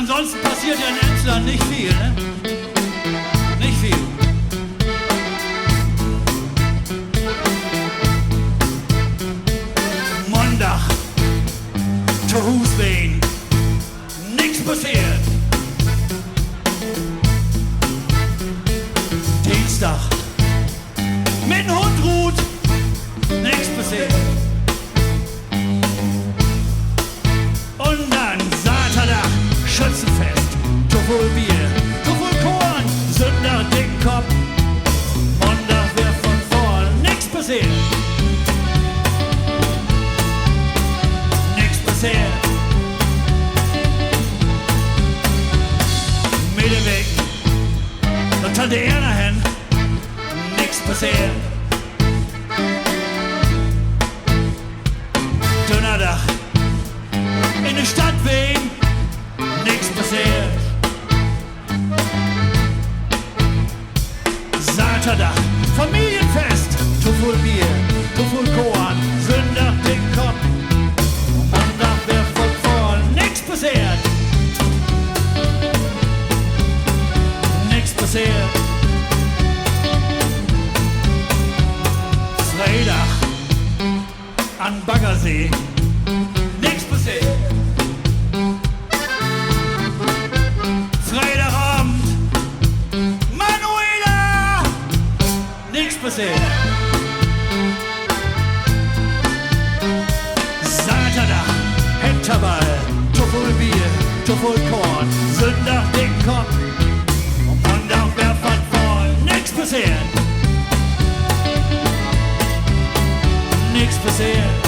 Ansonsten passiert ja in Emsland nicht viel, ne? Nicht viel. Montag, to Husbein, nix passiert. Dienstag, mit dem Hund ruht, nix passiert. Und dann Samstag, Schützenfest, zu viel Bier, zu viel Korn, Sünder, Dickkopf, Montag, wer von vorn, nix passiert. Nix passiert. Mittelweg, da Tante Erna hin, nix passiert. Donnerstag, in der Stadt wehen, nix passiert. Samstag, Familienfest, zu viel Bier, zu viel Korn, Sünder, Dickkopf, Montag, wer von vorn, nix passiert. Nix passiert. Freitag, an Baggersee, nix passiert. Freitagabend, Manuela, nix passiert. Samstag, Hinterball, zu viel Bier, zu viel Korn, Sünder, Dickkopf, und Montag, wer von vorn, nix passiert. Nix passiert.